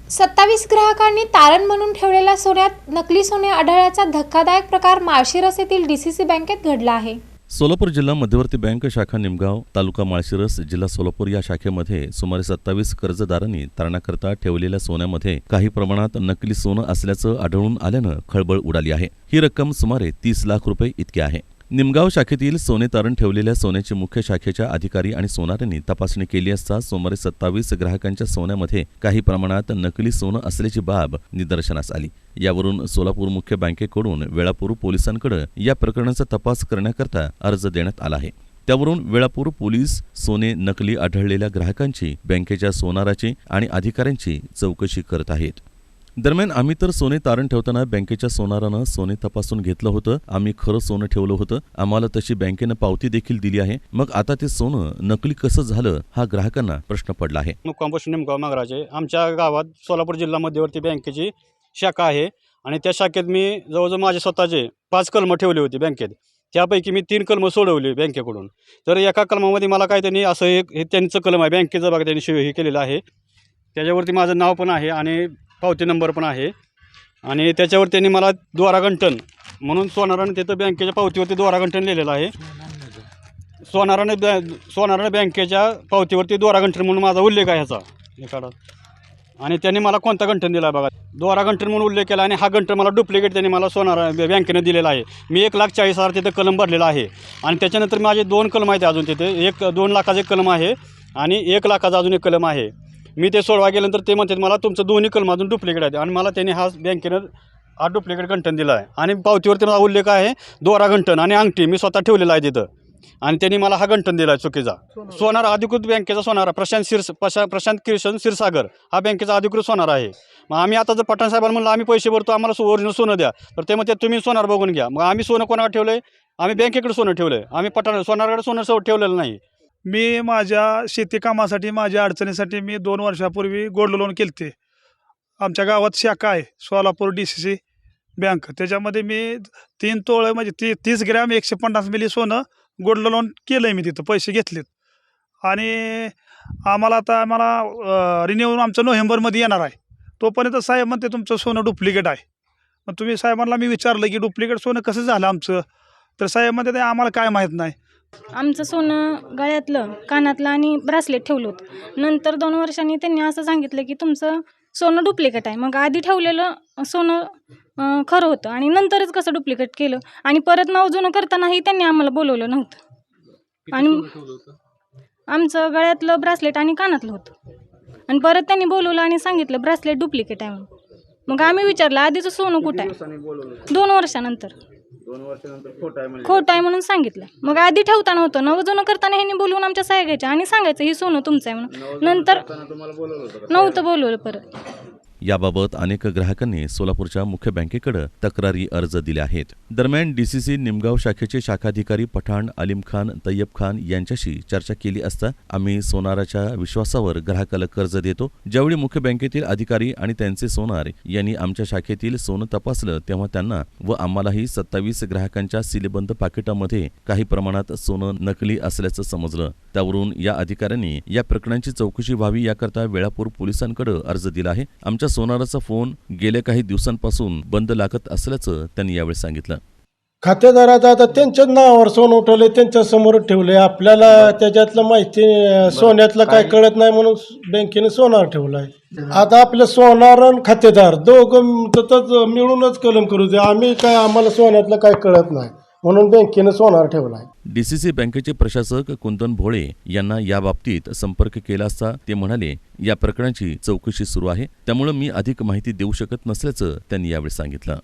27 ग्राहकांनी तारण म्हणून ठेवलेल्या सोन्यात नकली सोने आढळल्याचा धक्कादायक प्रकार माळशिरस येथील डीसीसी बँकेत घडला आहे। सोलापूर जिल्हा मध्यवर्ती बँक शाखा निमगाव तालुका माळशिरस जिल्हा सोलापूर या शाखेमध्ये सुमारे 27 कर्जदारांनी तारणाकरता ठेवलेल्या सोन्यामध्ये काही प्रमाणात नकली सोनं असल्याचं आढळून आल्यानं खळबळ उडाली आहे। ही रक्कम सुमारे 30 लाख रुपये इतकी आहे। निमगाव शाखेतील सोने तारण ठेवलेल्या सोन्याची मुख्य शाखेच्या अधिकारी आणि सोनारांनी तपासणी केली असता सुमारे 27 ग्राहकांच्या सोन्यामध्ये काही प्रमाणात नकली सोनं असल्याची बाब निदर्शनास आली। यावरून सोलापूर मुख्य बँकेकडून वेळापूर पोलिसांकडे या प्रकरणाचा तपास करण्याकरता अर्ज देण्यात आला आहे। त्यावरून वेळापूर पोलीस सोने नकली आढळलेल्या ग्राहकांची, बँकेच्या सोनाराची आणि अधिकाऱ्यांची चौकशी करत आहेत। दरम्यान आम्ही तर सोने तारण ठेवताना बँकेच्या सोनारानं सोने तपासून घेतलं होतं। आम्ही खरं सोनं ठेवलं होतं। आम्हाला तशी बँकेनं पावती देखील दिली आहे। मग आता ते सोनं नकली कसं झालं हा ग्राहकांना प्रश्न पडला आहे। मुक्काम पोस्ट निमगाव मांगराचे आमच्या गावात सोलापूर जिल्हा मध्यवर्ती बँकेची शाखा आहे आणि त्या शाखेत मी जवळजवळ माझे स्वतःचे 5 कलमं ठेवले होते बँकेत। त्यापैकी मी 3 कलमं सोडवली बँकेकडून। तर एका कलमामध्ये मला काय त्यांनी असं हे त्यांचं कलम आहे, बँकेचं बघा त्यांनी हे केलेलं आहे। त्याच्यावरती माझं नाव पण आहे आणि पावती नंबर पण आहे आणि त्याच्यावर त्यांनी मला द्वारागंठन म्हणून सोनाराने तिथं बँकेच्या पावतीवरती द्वारागंठन लिहिलेलं आहे। सोनाराने बँकेच्या पावतीवरती द्वारागंठन म्हणून माझा उल्लेख आहे ह्याचा एखादा। आणि त्यांनी मला कोणता गंठन दिला बघा, द्वारागंठन म्हणून उल्लेख केला आणि हा गंठन मला डुप्लिकेट त्यांनी मला सोनारा बँकेने दिलेला आहे। मी 1,40,000 तिथं कलम भरलेला आहे आणि त्याच्यानंतर माझे 2 कलम आहेत अजून तिथे। 2 लाखाचं एक कलम आहे आणि 1 लाखाचा अजून एक कलम आहे। मी ते सोडवा गेल्यानंतर ते म्हणतात मला तुमचं दोन्ही कलम अजून डुप्लिकेट आहेत आणि मला त्यांनी हा बँकेनं हा डुप्लिकेट गंठन दिला आहे आणि पावतीवरती माझा उल्लेख आहे द्वारागंठन आणि अंगठी मी स्वतः ठेवलेला आहे तिथं आणि त्यांनी मला हा गंठन दिला आहे चुकीचा। सोनार अधिकृत बँकेचा सोनारा प्रशांत किशन क्षीरसागर हा बँकेचा अधिकृत सोनार आहे। मग आम्ही आता जर पठाण साहेबांना म्हणलं आम्ही पैसे भरतो, आम्हाला ओरिजिनल सोनं द्या, तर ते म्हणतात तुम्ही सोनार बघून घ्या। मग आम्ही सोनं कोणाकडे ठेवलं आहे? आम्ही बँकेकडे सोनं ठेवलं आहे। आम्ही सोनारकडे सोनं ठेवलेलं नाही। मी माझ्या शेती कामासाठी, माझ्या अडचणीसाठी मी 2 वर्षापूर्वी गोल्ड लोन केलते। आमच्या गावात शाखा आहे सोलापूर डीसीसी बँक, त्याच्यामध्ये मी 3 तोळे म्हणजे 30 ग्रॅम 150 मिली सोनं गोल्ड लोन केलं आहे। मी तिथं पैसे घेतलेत आणि आम्हाला रिन्यू आमचं नोव्हेंबरमध्ये येणार आहे। तोपर्यंत साहेब म्हणते तुमचं सोनं डुप्लिकेट आहे। मग तुम्ही साहेबांना मी विचारलं की डुप्लिकेट सोनं कसं झालं आमचं, तर साहेब म्हणते ते आम्हाला काय माहीत नाही। आमचं सोनं गळ्यातलं, कानातलं आणि ब्रासलेट ठेवलं होतं। नंतर 2 वर्षांनी त्यांनी असं सांगितलं की तुमचं सोनं डुप्लिकेट आहे। मग आधी ठेवलेलं सोनं खरं होतं आणि नंतरच कसं डुप्लिकेट केलं आणि परत नाव जुनं करतानाही त्यांनी आम्हाला बोलवलं नव्हतं आणि आमचं गळ्यातलं ब्रासलेट आणि कानातलं होतं आणि परत त्यांनी बोलवलं आणि सांगितलं ब्रासलेट डुप्लिकेट आहे म्हणून। मग आम्ही विचारलं आधीचं सोनं कुठं आहे? 2 वर्षानंतर खोटं आहे म्हणून सांगितलं। मग आधी ठेवताना होतं, नवं जुनं करताना ह्यांनी बोलवून आमच्या सह्या घ्यायच्या आणि सांगायचं ही सोनं तुमचं आहे म्हणून। नंतर नव्हतं बोलवलं परत। याबाबत अनेक ग्राहकांनी सोलापूरच्या मुख्य बँकेकडे तक्रारी अर्ज दिले आहेत। दरम्यान डीसीसी निमगाव शाखेचे शाखाधिकारी पठाण अलीम खान तय्यब खान यांच्याशी चर्चा केली असता आम्ही सोनाराच्या विश्वासावर ग्राहकाला कर्ज देतो। ज्यावेळी मुख्य बँकेतील अधिकारी आणि त्यांचे सोनार यांनी आमच्या शाखेतील सोनं तपासलं तेव्हा त्यांना व आम्हालाही 27 ग्राहकांच्या सीलबंद पाकिटामध्ये काही प्रमाणात सोनं नकली असल्याचं समजलं। त्यावरून या अधिकाऱ्यांनी या प्रकरणाची चौकशी व्हावी याकरता वेळापूर पोलिसांकडे अर्ज दिला आहे। आमच्या सोनाराचा फोन गेल्या काही दिवसांपासून बंद लागत असल्याचं त्यांनी यावेळी सांगितलं। खातेदाराचा आता त्यांच्याच नावावर सोनं उठवले, त्यांच्या समोर ठेवले। आपल्याला त्याच्यातलं माहिती सोन्यातलं काय कळत नाही म्हणून बँकेने सोनार ठेवलाय। आता आपलं सोनार आणि खातेदार दोघं तसंच मिळूनच कलम करू दे। आम्ही काय, आम्हाला सोन्यातलं काय कळत नाही म्हणून बँकेने सोनार ठेवलाय। डीसीसी बँकेचे प्रशासक कुंदन भोळे यांना याबाबतीत संपर्क केला असता ते म्हणाले या प्रकरणाची चौकशी सुरू आहे, त्यामुळे मी अधिक माहिती देऊ शकत नसल्याचं त्यांनी यावेळी सांगितलं।